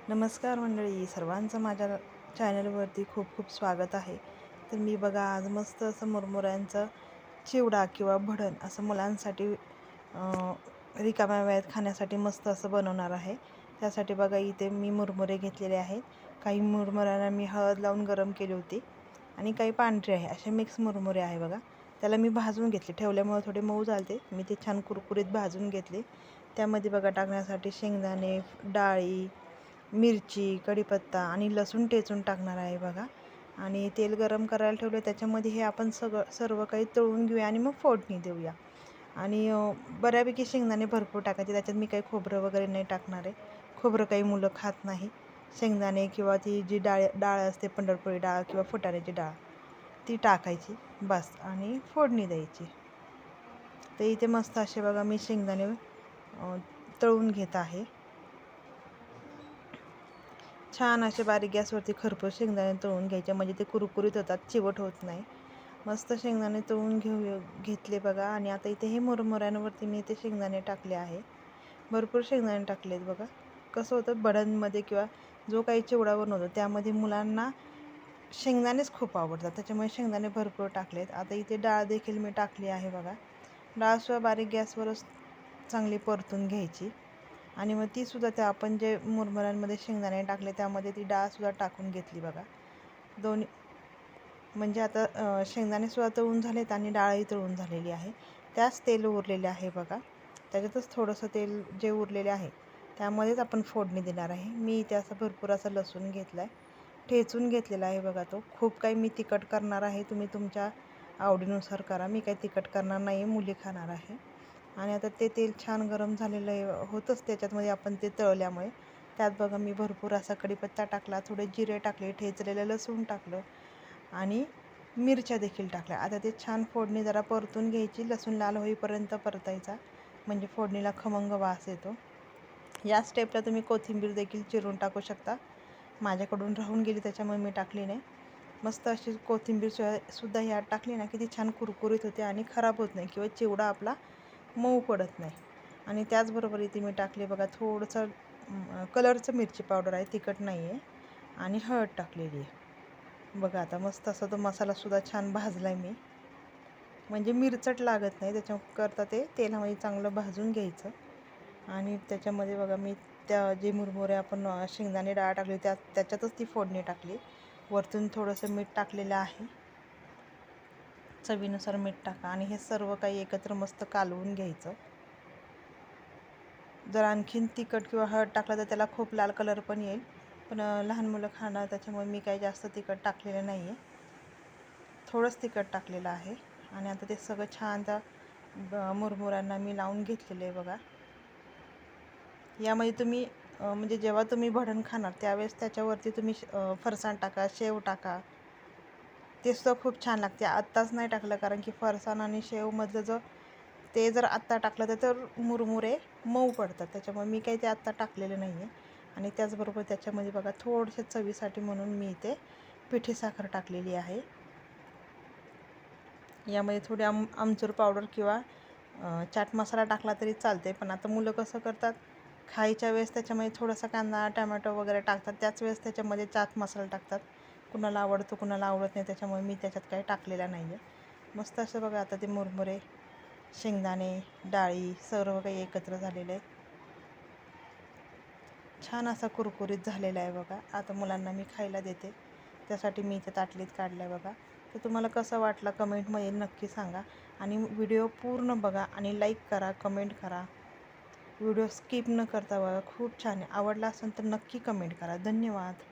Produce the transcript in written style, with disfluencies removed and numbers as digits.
नमस्कार मंडळी, सर्वांचं माझ्या चॅनलवरती खूप खूप स्वागत आहे. तर मी बघा आज मस्त असं मुरमुऱ्यांचं चिवडा किंवा भडण असं मुलांसाठी रिकाम्या वेळात खाण्यासाठी मस्त असं बनवणार आहे. त्यासाठी बघा इथे मी मुरमुरे घेतलेले आहेत. काही मुरमुऱ्यांना मी हळद लावून गरम केली होती आणि काही पांढरे आहे, असे मिक्स मुरमुरे आहे बघा. त्याला मी भाजून घेतले, ठेवल्यामुळे थोडे मऊ झाले. मी ते छान कुरकुरीत भाजून घेतले. त्यामध्ये बघा टाकण्यासाठी शेंगदाणे, डाळी, मिरची, कढीपत्ता आणि लसूण ठेचून टाकणार आहे बघा. आणि तेल गरम करायला ठेवलं, त्याच्यामध्ये हे आपण सर्व काही तळून घेऊया आणि मग फोडणी देऊया. आणि बऱ्यापैकी शेंगदाणे भरपूर टाकायचे. त्याच्यात मी काही खोबरं वगैरे नाही टाकणार आहे. खोबरं काही मुलं खात नाही. शेंगदाणे किंवा ती जी डाळ डाळ असते, पंढरपुरी डाळ किंवा फुटाण्याची डाळ, ती टाकायची बस आणि फोडणी द्यायची. तर इथे मस्त असे बघा मी शेंगदाणे तळून घेत आहे. छान असे बारीक गॅसवरती खरपूस शेंगदाणे तळून घ्यायचे, म्हणजे ते कुरकुरीत होतात, चिवट होत नाही. मस्त शेंगदाणे तळून घेतले बघा. आणि आता इथे हे मुरमुऱ्यांवरती मी इथे शेंगदाणे टाकले आहे. भरपूर शेंगदाणे टाकलेत बघा. कसं होतं भडणमध्ये किंवा जो काही चिवडा बनवतो त्यामध्ये मुलांना शेंगदाणेच खूप आवडतात, त्याच्यामुळे शेंगदाणे भरपूर टाकलेत. आता इथे डाळ देखील मी टाकली आहे बघा. डाळसुद्धा बारीक गॅसवरच चांगली परतून घ्यायची. आणि मग तीसुद्धा त्या आपण जे मुरमुऱ्यांमध्ये शेंगदाणे टाकले त्यामध्ये ती डाळसुद्धा टाकून घेतली बघा. दोन्ही म्हणजे आता शेंगदाणेसुद्धा तळून झालेत आणि डाळही तळून झालेली आहे. त्याच तेल उरलेले आहे बघा. त्याच्यातच थोडंसं तेल जे उरलेले आहे त्यामध्येच आपण फोडणी देणार आहे. मी इथे असं भरपूर असं लसूण घेतला आहे, ठेचून घेतलेला आहे बघा. तो खूप काही मी तिखट करणार आहे, तुम्ही तुमच्या आवडीनुसार करा. मी काही तिखट करणार नाही, मुली खाणार आहे. आणि आता ते तेल छान गरम झालेलं आहे, होतंच त्याच्यामध्ये आपण ते तळल्यामुळे. त्यात बघा मी भरपूर असा कढीपत्ता टाकला, थोडे जिरे टाकले, ठेचलेलं लसूण टाकलं आणि मिरच्या देखील टाकल्या. आता ते छान फोडणी जरा परतून घ्यायची, लसूण लाल होईपर्यंत परतायचा, म्हणजे फोडणीला खमंग वास येतो. या स्टेपला तुम्ही कोथिंबीर देखील चिरून टाकू शकता. माझ्याकडून राहून गेली त्याच्यामुळे मी टाकली नाही. मस्त अशी कोथिंबीर सुद्धा ह्यात टाकली ना की ती छान कुरकुरीत होते आणि खराब होत नाही किंवा चिवडा आपला मऊ पडत नाही. आणि त्याचबरोबर इथे मी टाकले बघा थोडंसं कलरचं मिरची पावडर आहे, तिखट नाही आहे. आणि हळद टाकलेली आहे बघा. आता मस्त असा तो मसालासुद्धा छान भाजला आहे मी, म्हणजे मिरचट लागत नाही, त्याच्याकरता ते तेलामध्ये चांगलं भाजून घ्यायचं. आणि त्याच्यामध्ये बघा मी त्या जे मुरमुरे आपण शेंगदाणे डाळ टाकली त्याच्यातच ती फोडणी टाकली. वरतून थोडंसं मीठ टाकलेलं आहे, चवीनुसार मीठ टाका. आणि हे सर्व काही एकत्र मस्त कालवून घ्यायचं. जर आणखीन तिखट किंवा हळद टाकलं तर त्याला खूप लाल कलर पण येईल, पण लहान मुलं खाणार त्याच्यामुळे मी काही जास्त तिखट टाकलेलं नाही आहे, थोडंच तिखट टाकलेलं आहे. आणि आता ते सगळं छान त्या मुरमुऱ्यांना मी लावून घेतलेलं आहे बघा. यामध्ये तुम्ही म्हणजे जेव्हा तुम्ही भडण खाणार त्यावेळेस त्याच्यावरती तुम्ही फरसाण टाका, शेव टाका, ते सुद्धा खूप छान लागते. आत्ताच नाही टाकलं कारण की फरसाण आणि शेवमधलं ते जर आत्ता टाकलं तर मुरमुरे मऊ पडतात, त्याच्यामुळे मी काही ते आत्ता टाकलेलं नाही आहे. आणि त्याचबरोबर त्याच्यामध्ये बघा थोडेसे चवीसाठी म्हणून मी इथे पिठी साखर टाकलेली आहे. यामध्ये थोडी आमचूर पावडर किंवा चाट मसाला टाकला तरी चालते, पण आता मुलं कसं करतात, खायच्या वेळेस त्याच्यामध्ये थोडासा कांदा टमॅटो वगैरे टाकतात, त्याच वेळेस त्याच्यामध्ये चाट मसाला टाकतात. कुणाला आवडतो कुणाला आवडत नाही, त्याच्यामुळे मी त्याच्यात काही टाकलेला नाही आहे. मस्त असं बघा आता ते मुरमुरे, शेंगदाणे, डाळी सर्व काही एकत्र झालेलं आहे. छान असा कुरकुरीत झालेला आहे बघा. आता मुलांना मी खायला देते, त्यासाठी मी इथे ताटलीत काढलं आहे बघा. तर तुम्हाला कसं वाटलं कमेंटमध्ये नक्की सांगा. आणि व्हिडिओ पूर्ण बघा आणि लाईक करा, कमेंट करा. व्हिडिओ स्किप न करता बघा, खूप छान आहे. आवडला असेल तर नक्की कमेंट करा. धन्यवाद.